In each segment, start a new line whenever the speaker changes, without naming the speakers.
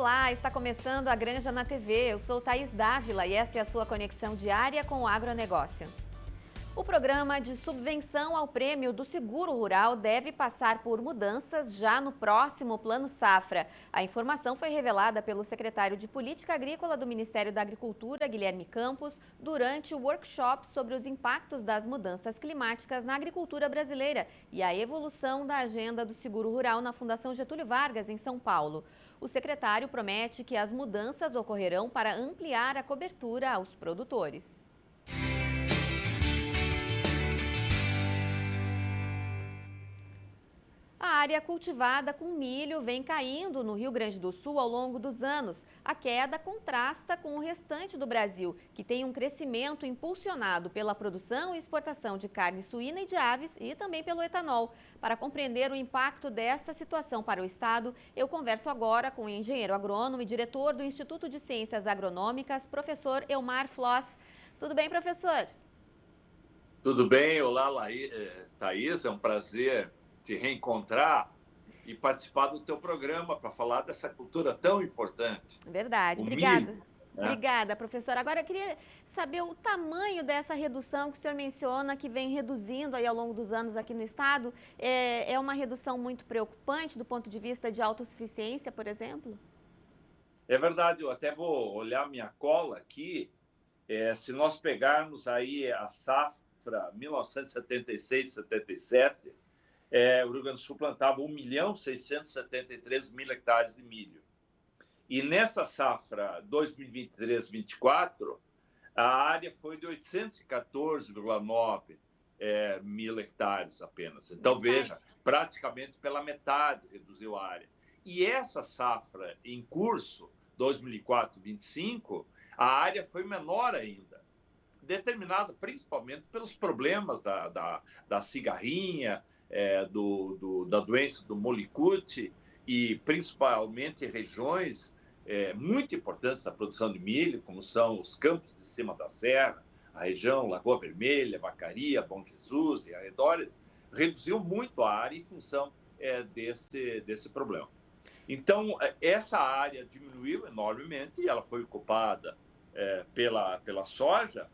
Olá, está começando a Granja na TV. Eu sou Thaís Dávila e essa é a sua conexão diária com o agronegócio. O programa de subvenção ao prêmio do Seguro Rural deve passar por mudanças já no próximo Plano Safra. A informação foi revelada pelo secretário de Política Agrícola do Ministério da Agricultura, Guilherme Campos, durante o workshop sobre os impactos das mudanças climáticas na agricultura brasileira e a evolução da agenda do Seguro Rural na Fundação Getúlio Vargas, em São Paulo. O secretário promete que as mudanças ocorrerão para ampliar a cobertura aos produtores. A área cultivada com milho vem caindo no Rio Grande do Sul ao longo dos anos. A queda contrasta com o restante do Brasil, que tem um crescimento impulsionado pela produção e exportação de carne suína e de aves e também pelo etanol. Para compreender o impacto dessa situação para o estado, eu converso agora com o engenheiro agrônomo e diretor do Instituto de Ciências Agronômicas, professor Elmar Floss. Tudo bem, professor?
Tudo bem, olá, Thaís, é um prazer te reencontrar e participar do teu programa para falar dessa cultura tão importante.
Verdade, obrigada. Milho, né? Obrigada, professora. Agora eu queria saber o tamanho dessa redução que o senhor menciona, que vem reduzindo aí ao longo dos anos aqui no estado. É uma redução muito preocupante do ponto de vista de autossuficiência, por exemplo?
É verdade, eu até vou olhar minha cola aqui. Se nós pegarmos aí a safra 1976-77, o Rio Grande do Sul plantava 1.673.000 hectares de milho. E nessa safra 2023-24, a área foi de 814,9 mil hectares apenas. Então, veja, praticamente pela metade reduziu a área. E essa safra em curso, 2024-25, a área foi menor ainda, determinada principalmente pelos problemas da cigarrinha, da doença do molicute e principalmente regiões muito importantes da produção de milho, como são os campos de cima da serra, a região Lagoa Vermelha, Vacaria, Bom Jesus e arredores, reduziu muito a área em função desse problema. Então, essa área diminuiu enormemente e ela foi ocupada pela soja,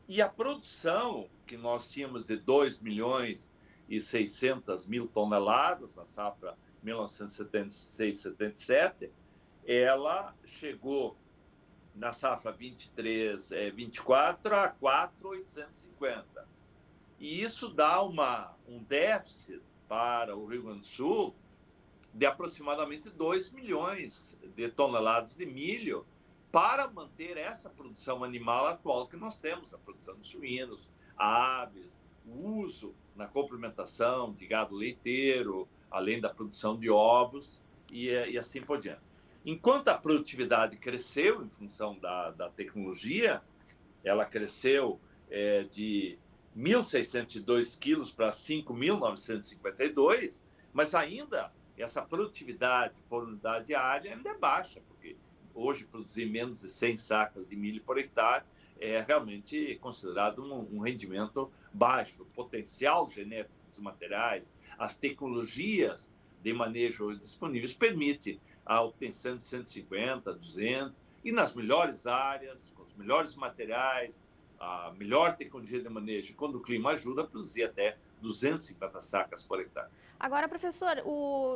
e a produção que nós tínhamos de 2.600.000 toneladas na safra 1976-77, ela chegou na safra 23-24 a 4.850. E isso dá um déficit para o Rio Grande do Sul de aproximadamente 2 milhões de toneladas de milho para manter essa produção animal atual que nós temos, a produção de suínos, aves, o uso na complementação de gado leiteiro, além da produção de ovos e assim por diante. Enquanto a produtividade cresceu em função da tecnologia, ela cresceu de 1.602 quilos para 5.952, mas ainda essa produtividade por unidade diária ainda é baixa, porque hoje produzir menos de 100 sacas de milho por hectare é realmente considerado um rendimento baixo. O potencial genético dos materiais, as tecnologias de manejo disponíveis permite a obtenção de 150, 200, e nas melhores áreas, com os melhores materiais, a melhor tecnologia de manejo, quando o clima ajuda, a produzir até 250 sacas por hectare.
Agora, professor,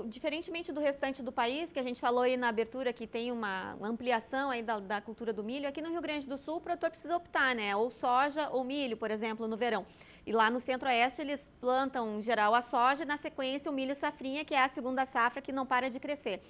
diferentemente do restante do país, que a gente falou aí na abertura que tem uma ampliação aí da cultura do milho, aqui no Rio Grande do Sul o produtor precisa optar, né? Ou soja ou milho, por exemplo, no verão. E lá no Centro-Oeste eles plantam, em geral, a soja e, na sequência, o milho safrinha, que é a segunda safra que não para de crescer.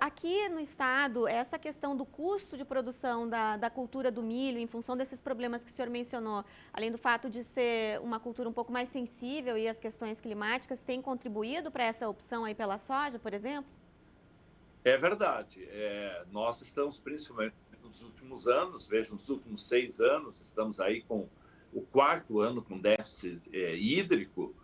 Aqui no estado, essa questão do custo de produção da cultura do milho, em função desses problemas que o senhor mencionou, além do fato de ser uma cultura um pouco mais sensível e as questões climáticas, tem contribuído para essa opção aí pela soja, por exemplo?
É verdade. Nós estamos, principalmente nos últimos anos, veja, nos últimos 6 anos, estamos aí com o 4º ano com déficit hídrico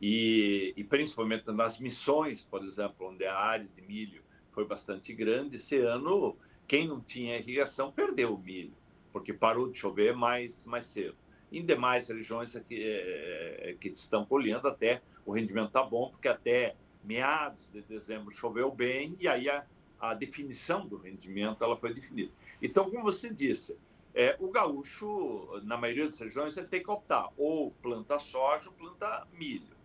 e principalmente nas missões, por exemplo, onde a área de milho foi bastante grande. Esse ano, quem não tinha irrigação perdeu o milho, porque parou de chover mais cedo. Em demais regiões que estão colhendo, até o rendimento está bom, porque até meados de dezembro choveu bem, e aí a definição do rendimento ela foi definida. Então, como você disse, o gaúcho, na maioria das regiões, ele tem que optar ou planta soja ou planta milho.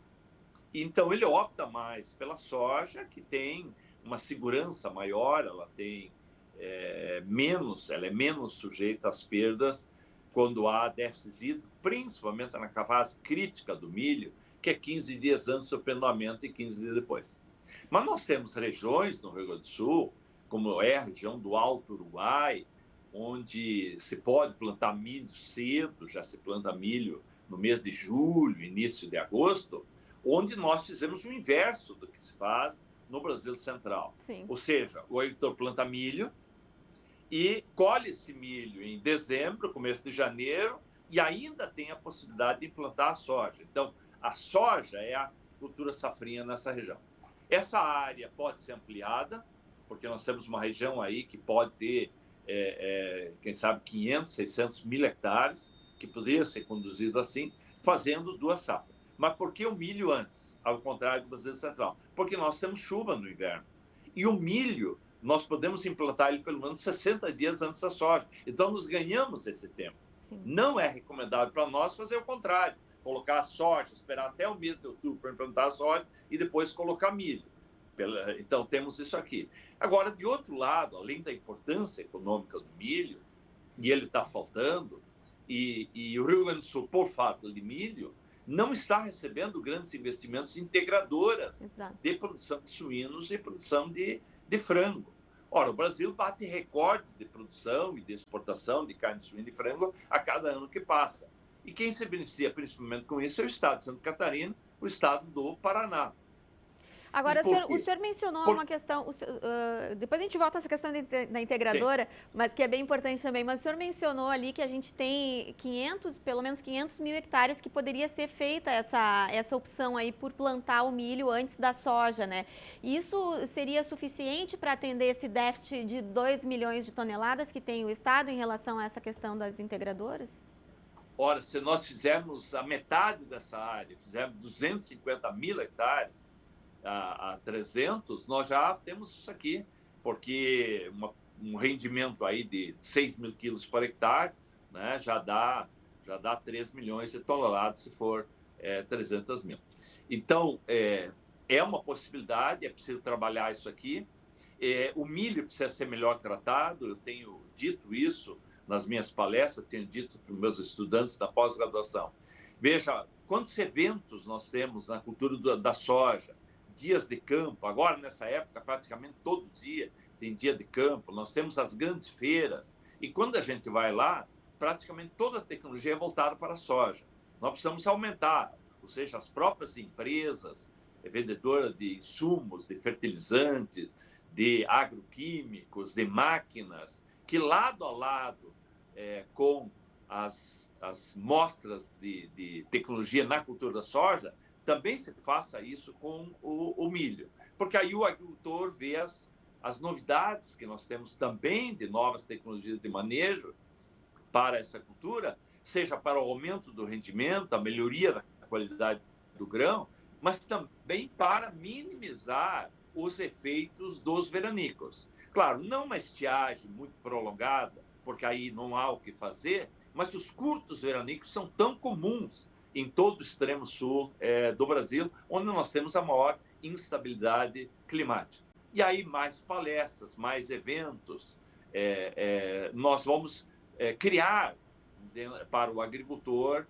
Então, ele opta mais pela soja, que tem uma segurança maior, ela tem ela é menos sujeita às perdas quando há déficit hídrico, principalmente na fase crítica do milho, que é 15 dias antes do pendoamento e 15 dias depois. Mas nós temos regiões no Rio Grande do Sul, como é a região do Alto Uruguai, onde se pode plantar milho cedo, já se planta milho no mês de julho, início de agosto, onde nós fizemos o inverso do que se faz no Brasil Central.
Sim.
Ou seja, o agricultor planta milho e colhe esse milho em dezembro, começo de janeiro, e ainda tem a possibilidade de implantar a soja. Então, a soja é a cultura safrinha nessa região. Essa área pode ser ampliada, porque nós temos uma região aí que pode ter, quem sabe, 500, 600 mil hectares, que poderia ser conduzido assim, fazendo 2 safras. Mas por que o milho antes, ao contrário do Brasil Central? Porque nós temos chuva no inverno. E o milho, nós podemos implantar ele pelo menos 60 dias antes da soja. Então, nós ganhamos esse tempo.
Sim.
Não é recomendável para nós fazer o contrário. Colocar a soja, esperar até o mês de outubro para implantar a soja e depois colocar milho. Então, temos isso aqui. Agora, de outro lado, além da importância econômica do milho, e ele está faltando, e o Rio Grande do Sul, por falta de milho, não está recebendo grandes investimentos integradoras
Exato.
de produção de suínos e produção de frango. Ora, o Brasil bate recordes de produção e de exportação de carne de suíno e frango a cada ano que passa. E quem se beneficia principalmente com isso é o estado de Santa Catarina, o estado do Paraná.
Agora, o senhor mencionou uma questão, depois a gente volta a essa questão da integradora, sim, mas que é bem importante também, mas o senhor mencionou ali que a gente tem pelo menos 500 mil hectares que poderia ser feita essa opção aí por plantar o milho antes da soja, né? Isso seria suficiente para atender esse déficit de 2 milhões de toneladas que tem o Estado em relação a essa questão das integradoras?
Ora, se nós fizermos a metade dessa área, fizermos 250 mil hectares, a 300, nós já temos isso aqui, porque um rendimento aí de 6 mil quilos por hectare, né, já dá 3 milhões de toneladas se for 300 mil. Então, é uma possibilidade, é preciso trabalhar isso aqui. O milho precisa ser melhor tratado, eu tenho dito isso nas minhas palestras, tenho dito para os meus estudantes da pós-graduação. Veja, quantos eventos nós temos na cultura da soja, dias de campo, agora nessa época praticamente todo dia tem dia de campo, nós temos as grandes feiras e quando a gente vai lá, praticamente toda a tecnologia é voltada para a soja. Nós precisamos aumentar, ou seja, as próprias empresas vendedoras de insumos, de fertilizantes, de agroquímicos, de máquinas, que lado a lado com as mostras de tecnologia na cultura da soja, também se faça isso com o milho. Porque aí o agricultor vê as novidades que nós temos também de novas tecnologias de manejo para essa cultura, seja para o aumento do rendimento, a melhoria da qualidade do grão, mas também para minimizar os efeitos dos veranicos. Claro, não uma estiagem muito prolongada, porque aí não há o que fazer, mas os curtos veranicos são tão comuns em todo o extremo sul do Brasil, onde nós temos a maior instabilidade climática. E aí mais palestras, mais eventos, nós vamos criar para o agricultor,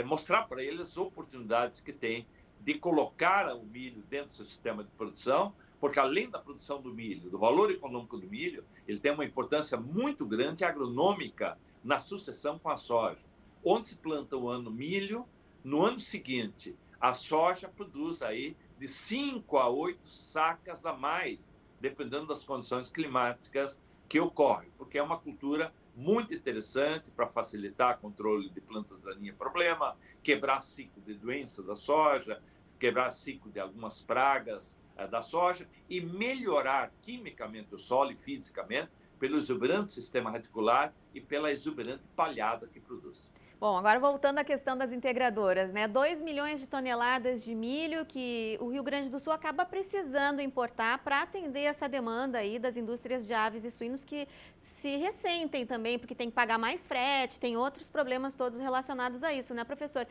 mostrar para ele as oportunidades que tem de colocar o milho dentro do seu sistema de produção, porque além da produção do milho, do valor econômico do milho, ele tem uma importância muito grande agronômica na sucessão com a soja. Onde se planta o ano milho, no ano seguinte, a soja produz aí de 5 a 8 sacas a mais, dependendo das condições climáticas que ocorrem, porque é uma cultura muito interessante para facilitar o controle de plantas daninhas problema, quebrar ciclo de doença da soja, quebrar ciclo de algumas pragas da soja e melhorar quimicamente o solo e fisicamente pelo exuberante sistema radicular e pela exuberante palhada que produz.
Bom, agora voltando à questão das integradoras, né? 2 milhões de toneladas de milho que o Rio Grande do Sul acaba precisando importar para atender essa demanda aí das indústrias de aves e suínos que se ressentem também, porque tem que pagar mais frete, tem outros problemas todos relacionados a isso, né, professor?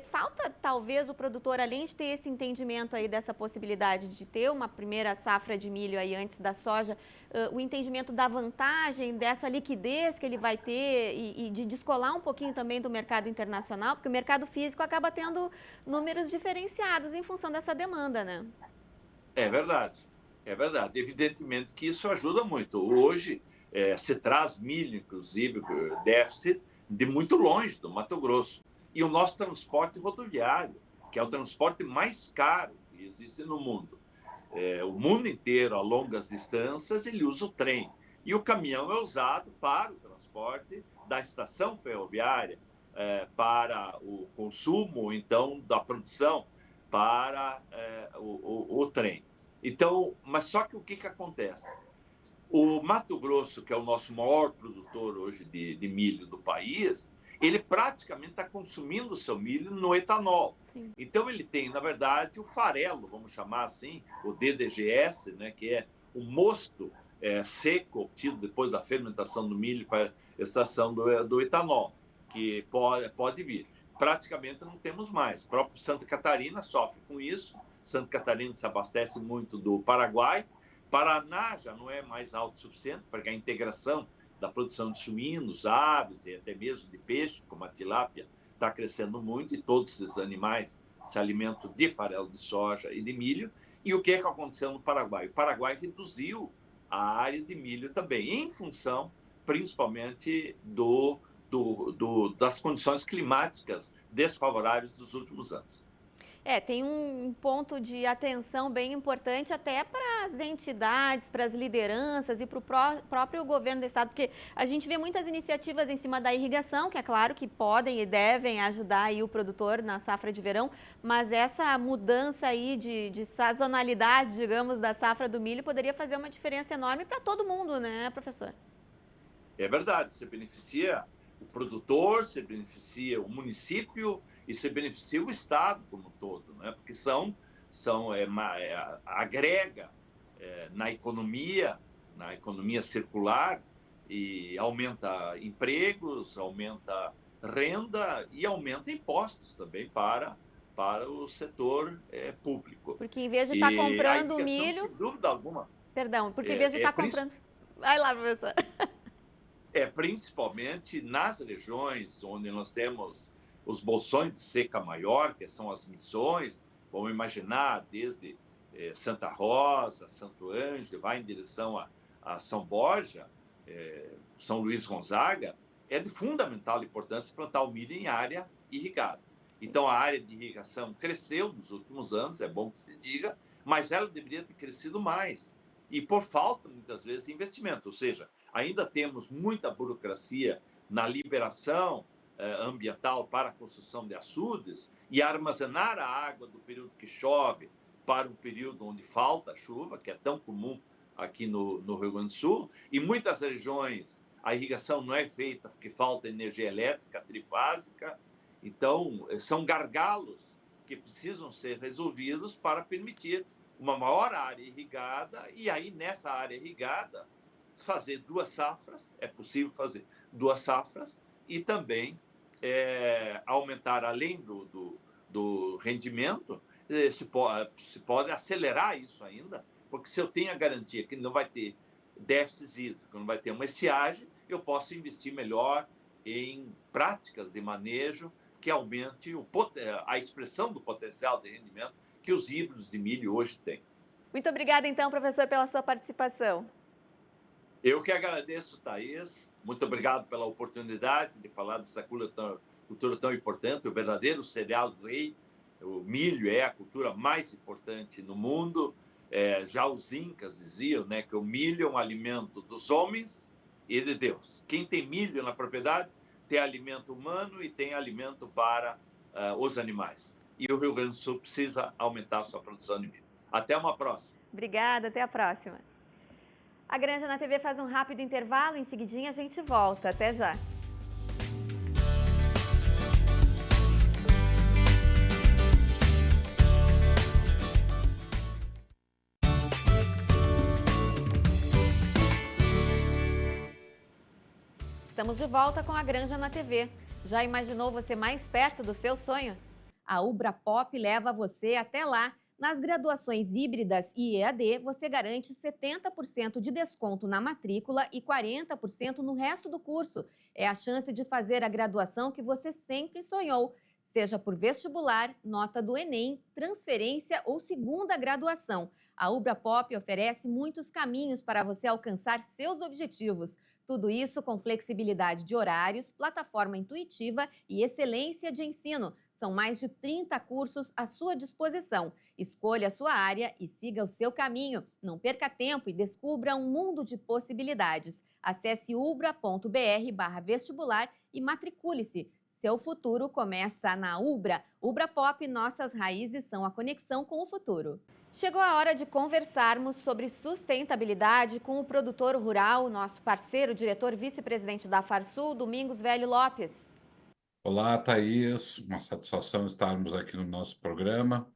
Falta talvez o produtor, além de ter esse entendimento aí dessa possibilidade de ter uma primeira safra de milho aí antes da soja, o entendimento da vantagem, dessa liquidez que ele vai ter e de descolar um pouquinho também do mercado internacional, porque o mercado físico acaba tendo números diferenciados em função dessa demanda, né?
É verdade, é verdade. Evidentemente que isso ajuda muito. Hoje se traz milho, inclusive, déficit, de muito longe, do Mato Grosso. E o nosso transporte rodoviário, que é o transporte mais caro que existe no mundo. O mundo inteiro, a longas distâncias, ele usa o trem. E o caminhão é usado para o transporte da estação ferroviária, para o consumo, então, da produção para o trem. Então, mas só que o que acontece? O Mato Grosso, que é o nosso maior produtor hoje de milho do país, ele praticamente está consumindo o seu milho no etanol.
Sim.
Então, ele tem, na verdade, o farelo, vamos chamar assim, o DDGS, né, que é o mosto seco obtido depois da fermentação do milho para a extração do etanol, que pode vir. Praticamente não temos mais. O próprio Santa Catarina sofre com isso. Santa Catarina se abastece muito do Paraguai. Paraná já não é mais autossuficiente, porque a integração da produção de suínos, aves e até mesmo de peixe, como a tilápia, está crescendo muito e todos esses animais se alimentam de farelo de soja e de milho. E o que aconteceu no Paraguai? O Paraguai reduziu a área de milho também, em função, principalmente, das condições climáticas desfavoráveis dos últimos anos.
Tem um ponto de atenção bem importante até para as entidades, para as lideranças e para o próprio governo do estado, porque a gente vê muitas iniciativas em cima da irrigação, que é claro que podem e devem ajudar aí o produtor na safra de verão, mas essa mudança aí de sazonalidade, digamos, da safra do milho poderia fazer uma diferença enorme para todo mundo, né, professor?
É verdade, você beneficia o produtor, você beneficia o município, e se beneficia o Estado como um todo, né? Porque agrega na economia circular e aumenta empregos, aumenta renda e aumenta impostos também para o setor público.
Porque em vez de estar comprando milho...
Sem dúvida alguma.
Perdão, porque em vez de estar comprando... Vai lá, professor.
Principalmente nas regiões onde nós temos os bolsões de seca maior, que são as missões, vamos imaginar desde Santa Rosa, Santo Ângelo, vai em direção a São Borja, São Luís Gonzaga, é de fundamental importância plantar o milho em área irrigada. Então, a área de irrigação cresceu nos últimos anos, é bom que se diga, mas ela deveria ter crescido mais. E por falta, muitas vezes, de investimento. Ou seja, ainda temos muita burocracia na liberação ambiental para a construção de açudes e armazenar a água do período que chove para o período onde falta chuva, que é tão comum aqui no Rio Grande do Sul. E muitas regiões a irrigação não é feita porque falta energia elétrica trifásica. Então, são gargalos que precisam ser resolvidos para permitir uma maior área irrigada e aí, nessa área irrigada, fazer 2 safras, é possível fazer 2 safras e também aumentar, além do rendimento, se pode acelerar isso ainda, porque se eu tenho a garantia que não vai ter déficit hídrico, não vai ter uma estiagem, eu posso investir melhor em práticas de manejo que aumente a expressão do potencial de rendimento que os híbridos de milho hoje têm.
Muito obrigada, então, professor, pela sua participação.
Eu que agradeço, Thaís. Muito obrigado pela oportunidade de falar dessa cultura tão importante, o verdadeiro cereal do rei. O milho é a cultura mais importante no mundo. Já os incas diziam, né, que o milho é um alimento dos homens e de Deus. Quem tem milho na propriedade tem alimento humano e tem alimento para os animais. E o Rio Grande do Sul precisa aumentar a sua produção de milho. Até uma próxima.
Obrigada, até a próxima. A Granja na TV faz um rápido intervalo, em seguidinha a gente volta. Até já. Estamos de volta com a Granja na TV. Já imaginou você mais perto do seu sonho? A Ubra Pop leva você até lá. Nas graduações híbridas e EAD, você garante 70% de desconto na matrícula e 40% no resto do curso. É a chance de fazer a graduação que você sempre sonhou, seja por vestibular, nota do Enem, transferência ou segunda graduação. A Ubra Pop oferece muitos caminhos para você alcançar seus objetivos. Tudo isso com flexibilidade de horários, plataforma intuitiva e excelência de ensino. São mais de 30 cursos à sua disposição. Escolha a sua área e siga o seu caminho. Não perca tempo e descubra um mundo de possibilidades. Acesse ubra.br/vestibular e matricule-se. Seu futuro começa na Ubra. Ubra Pop, nossas raízes são a conexão com o futuro. Chegou a hora de conversarmos sobre sustentabilidade com o produtor rural, nosso parceiro, diretor vice-presidente da Farsul, Domingos Velho Lopes.
Olá, Thaís. Uma satisfação estarmos aqui no nosso programa.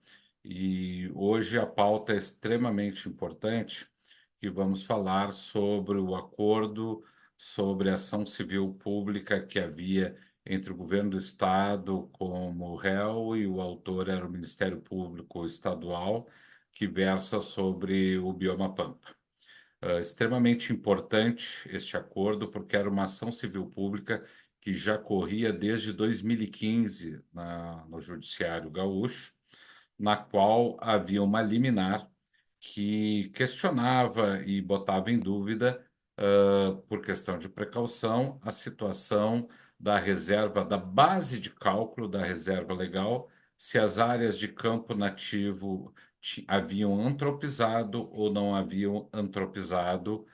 E hoje a pauta é extremamente importante, que vamos falar sobre o acordo sobre ação civil pública que havia entre o governo do estado como réu e o autor era o Ministério Público Estadual, que versa sobre o bioma Pampa. Extremamente importante este acordo, porque era uma ação civil pública que já corria desde 2015 no Judiciário Gaúcho, na qual havia uma liminar que questionava e botava em dúvida, por questão de precaução, a situação da reserva, da base de cálculo da reserva legal, se as áreas de campo nativo haviam antropizado ou não haviam antropizado,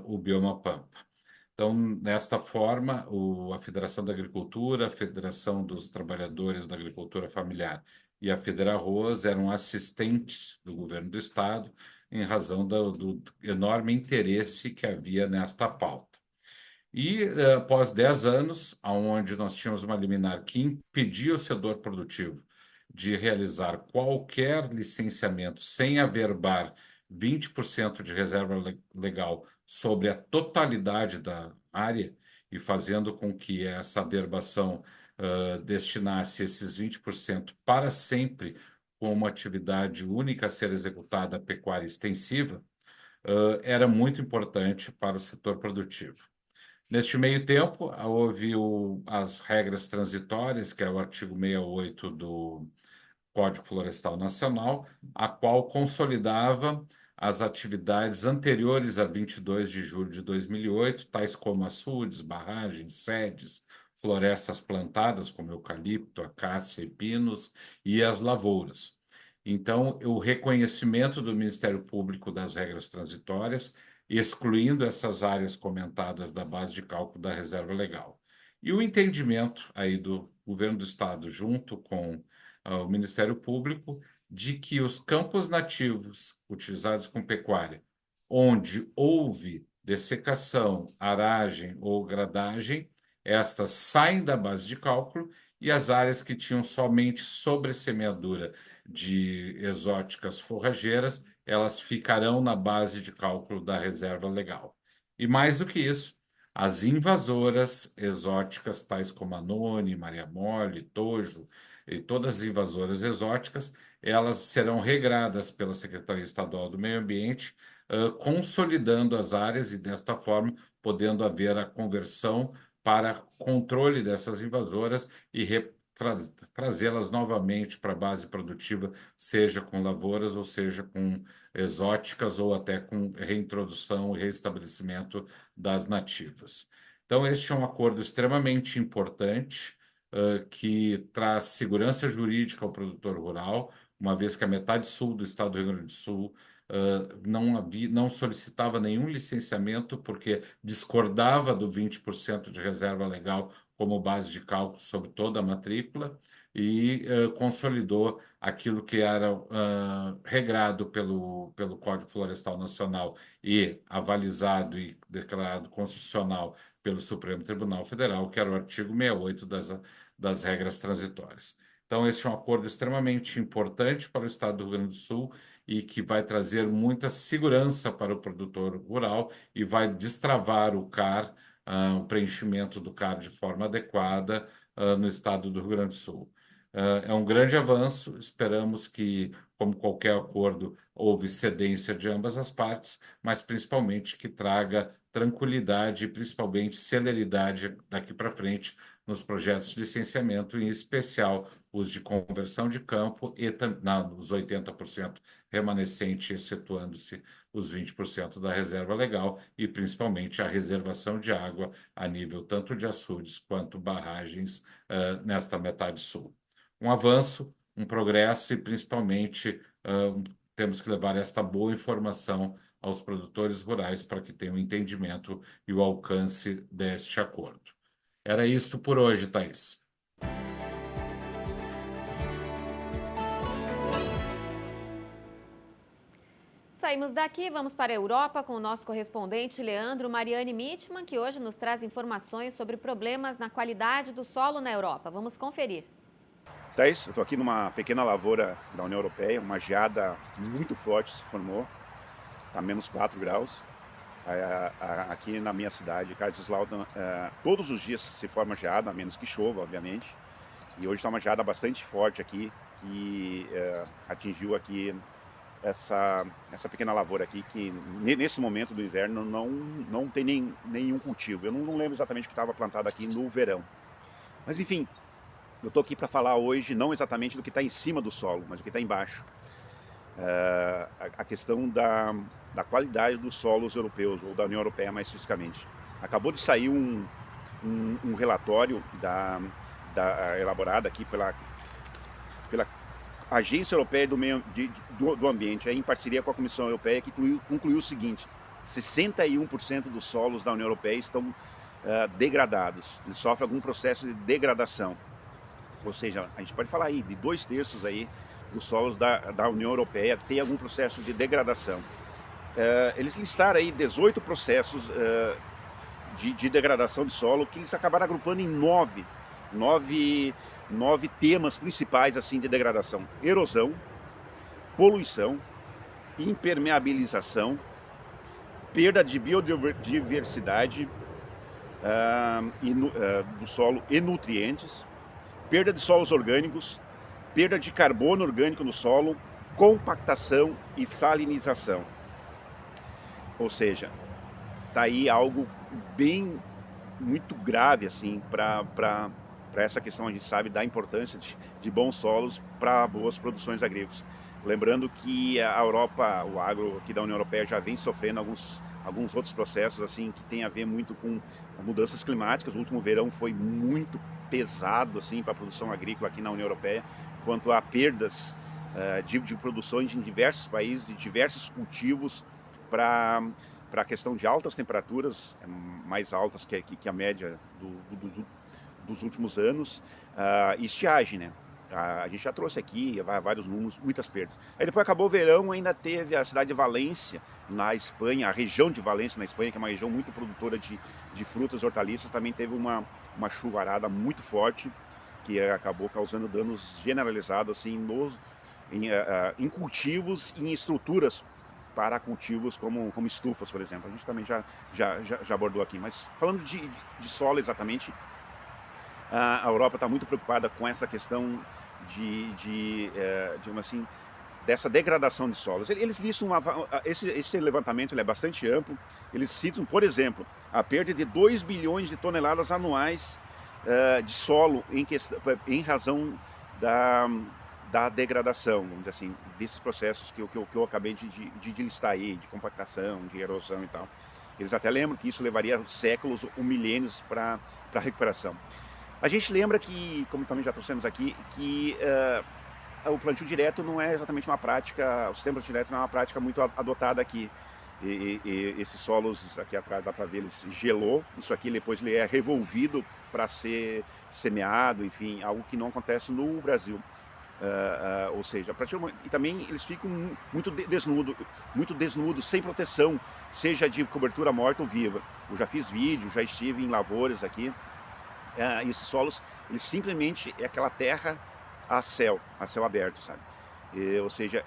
o bioma Pampa. Então, desta forma, a Federação da Agricultura, a Federação dos Trabalhadores da Agricultura Familiar e a Fedearroz eram assistentes do governo do Estado em razão do enorme interesse que havia nesta pauta. E, após 10 anos, onde nós tínhamos uma liminar que impedia o setor produtivo de realizar qualquer licenciamento sem averbar 20% de reserva legal sobre a totalidade da área e fazendo com que essa averbação destinasse esses 20% para sempre como uma atividade única a ser executada, a pecuária extensiva, era muito importante para o setor produtivo. Neste meio tempo, houve as regras transitórias, que é o artigo 68 do Código Florestal Nacional, a qual consolidava as atividades anteriores a 22 de julho de 2008, tais como açudes, barragens, sedes, florestas plantadas, como eucalipto, acácia e pinos, e as lavouras. Então, o reconhecimento do Ministério Público das regras transitórias, excluindo essas áreas comentadas da base de cálculo da reserva legal. E o entendimento aí do governo do Estado, junto com o Ministério Público, de que os campos nativos utilizados com pecuária, onde houve dessecação, aragem ou gradagem, estas saem da base de cálculo e as áreas que tinham somente sobressemeadura de exóticas forrageiras, elas ficarão na base de cálculo da reserva legal. E mais do que isso, as invasoras exóticas, tais como anone, Maria Mole, tojo, e todas as invasoras exóticas, elas serão regradas pela Secretaria Estadual do Meio Ambiente, consolidando as áreas e, desta forma, podendo haver a conversão para controle dessas invasoras e trazê-las novamente para a base produtiva, seja com lavouras ou seja com exóticas ou até com reintrodução e restabelecimento das nativas. Então, este é um acordo extremamente importante, que traz segurança jurídica ao produtor rural, uma vez que a metade sul do estado do Rio Grande do Sul não solicitava nenhum licenciamento porque discordava do 20% de reserva legal como base de cálculo sobre toda a matrícula e consolidou aquilo que era regrado pelo Código Florestal Nacional e avalizado e declarado constitucional pelo Supremo Tribunal Federal, que era o artigo 68 das regras transitórias. Então, esse é um acordo extremamente importante para o Estado do Rio Grande do Sul e que vai trazer muita segurança para o produtor rural e vai destravar o CAR o preenchimento do CAR de forma adequada no estado do Rio Grande do Sul. É um grande avanço, esperamos que, como qualquer acordo, houve cedência de ambas as partes, mas principalmente que traga tranquilidade e principalmente celeridade daqui para frente nos projetos de licenciamento, em especial os de conversão de campo e os 80% remanescente, excetuando-se os 20% da reserva legal e principalmente a reservação de água a nível tanto de açudes quanto barragens nesta metade sul. Um avanço, um progresso e principalmente temos que levar esta boa informação aos produtores rurais para que tenham o entendimento e o alcance deste acordo. Era isso por hoje, Thaís.
Saímos daqui, vamos para a Europa com o nosso correspondente Leandro Mariani Mitman, que hoje nos traz informações sobre problemas na qualidade do solo na Europa. Vamos conferir.
Thaís, eu estou aqui numa pequena lavoura da União Europeia, uma geada muito forte se formou, está a menos 4 graus. Aqui na minha cidade, Kaiserslautern, todos os dias se forma geada, a menos que chova, obviamente. E hoje está uma geada bastante forte aqui, que atingiu aqui essa pequena lavoura aqui, que nesse momento do inverno não tem nenhum cultivo. Eu não lembro exatamente o que estava plantado aqui no verão. Mas enfim, eu estou aqui para falar hoje não exatamente do que está em cima do solo, mas do que está embaixo. A questão da qualidade dos solos europeus, ou da União Europeia mais especificamente. Acabou de sair um relatório elaborado aqui pela Agência Europeia do Ambiente, em parceria com a Comissão Europeia, que concluiu o seguinte: 61% dos solos da União Europeia estão degradados, eles sofrem algum processo de degradação. Ou seja, a gente pode falar aí de 2/3 aí dos solos da União Europeia tem algum processo de degradação. Eles listaram aí 18 processos de degradação de solo, que eles acabaram agrupando em 9 temas principais assim de degradação: erosão, poluição, impermeabilização, perda de biodiversidade do solo e nutrientes, perda de solos orgânicos, perda de carbono orgânico no solo, compactação e salinização. Ou seja, tá aí algo muito grave assim para essa questão. A gente sabe da importância de bons solos para boas produções agrícolas. Lembrando que a Europa, o agro aqui da União Europeia já vem sofrendo alguns outros processos assim que tem a ver muito com mudanças climáticas. O último verão foi muito pesado assim para a produção agrícola aqui na União Europeia, quanto a perdas de produções em diversos países, de diversos cultivos, para a questão de altas temperaturas, mais altas que a média dos últimos anos, e estiagem, né? A gente já trouxe aqui vários números, muitas perdas. Aí depois acabou o verão, ainda teve a cidade de Valência, na Espanha, a região de Valência, na Espanha, que é uma região muito produtora de frutas e hortaliças, também teve uma chuvarada muito forte, que acabou causando danos generalizados assim, em cultivos e em estruturas para cultivos como estufas, por exemplo. A gente também já abordou aqui. Mas falando de solo exatamente, a Europa está muito preocupada com essa questão dessa degradação de solos. Eles listam esse levantamento, ele é bastante amplo. Eles citam, por exemplo, a perda de 2 bilhões de toneladas anuais de solo em razão da degradação, vamos dizer assim, desses processos que eu acabei de listar aí, de compactação, de erosão e tal. Eles até lembram que isso levaria séculos ou milênios para a recuperação. A gente lembra que, como também já trouxemos aqui, que o plantio direto não é exatamente uma prática, o sistema direto não é uma prática muito adotada aqui. E esses solos aqui atrás, dá para ver, eles gelou, isso aqui depois ele é revolvido para ser semeado, enfim, algo que não acontece no Brasil. Ou seja, e também eles ficam muito desnudos, sem proteção, seja de cobertura morta ou viva. Eu já fiz vídeo, já estive em lavouras aqui, e esses solos, eles simplesmente é aquela terra a céu aberto, sabe? Ou seja,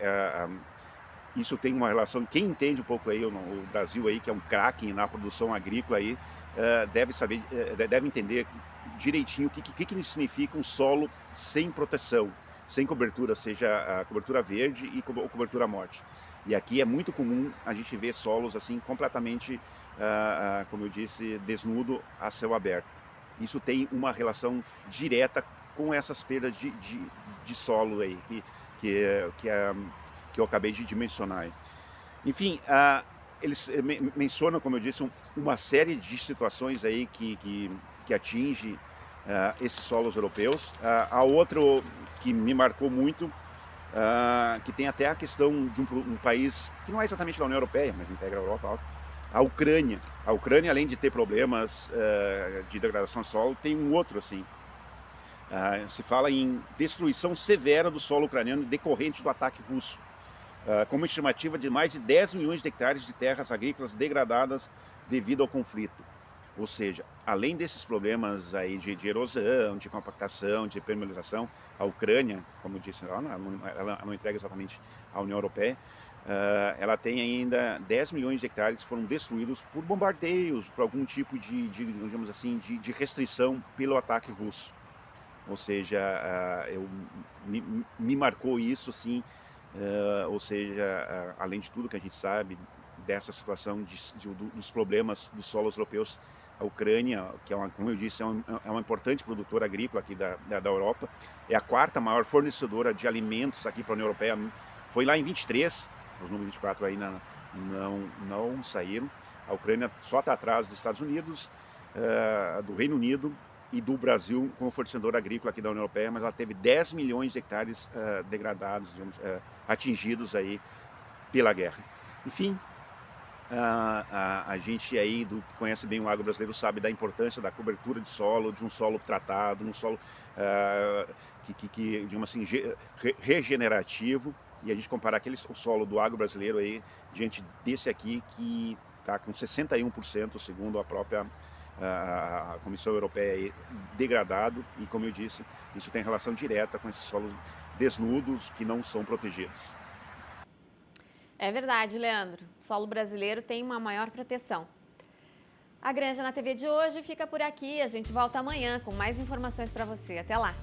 isso tem uma relação, quem entende um pouco aí, o Brasil aí, que é um craque na produção agrícola aí, deve entender direitinho o que significa um solo sem proteção, sem cobertura, seja a cobertura verde e cobertura morte. E aqui é muito comum a gente ver solos assim completamente, como eu disse, desnudo a céu aberto. Isso tem uma relação direta com essas perdas de solo aí, que eu acabei de mencionar. Enfim, eles mencionam, como eu disse, uma série de situações aí que atinge esses solos europeus. Há outro que me marcou muito, que tem até a questão de um país que não é exatamente da União Europeia, mas integra a Europa, óbvio, a Ucrânia. A Ucrânia, além de ter problemas de degradação do solo, tem um outro assim. Se fala em destruição severa do solo ucraniano decorrente do ataque russo, com uma estimativa de mais de 10 milhões de hectares de terras agrícolas degradadas devido ao conflito. Ou seja, além desses problemas aí de erosão, de compactação, de permeabilização, a Ucrânia, como eu disse, ela não entrega exatamente à União Europeia, ela tem ainda 10 milhões de hectares que foram destruídos por bombardeios, por algum tipo digamos assim, de restrição pelo ataque russo. Ou seja, me marcou isso, assim, ou seja, além de tudo que a gente sabe dessa situação dos problemas dos solos europeus, a Ucrânia, que como eu disse, é uma importante produtora agrícola aqui da Europa, é a quarta maior fornecedora de alimentos aqui para a União Europeia. Foi lá em 23, os números 24 aí não saíram. A Ucrânia só está atrás dos Estados Unidos, do Reino Unido e do Brasil como fornecedor agrícola aqui da União Europeia, mas ela teve 10 milhões de hectares degradados, digamos, atingidos aí pela guerra. Enfim, a gente aí que conhece bem o agro brasileiro sabe da importância da cobertura de solo, de um solo tratado, um solo digamos assim, regenerativo, e a gente comparar o solo do agro brasileiro aí diante desse aqui que está com 61%, segundo a própria a Comissão Europeia aí, degradado, e como eu disse, isso tem relação direta com esses solos desnudos que não são protegidos.
É verdade, Leandro. O solo brasileiro tem uma maior proteção. A Granja na TV de hoje fica por aqui. A gente volta amanhã com mais informações para você. Até lá!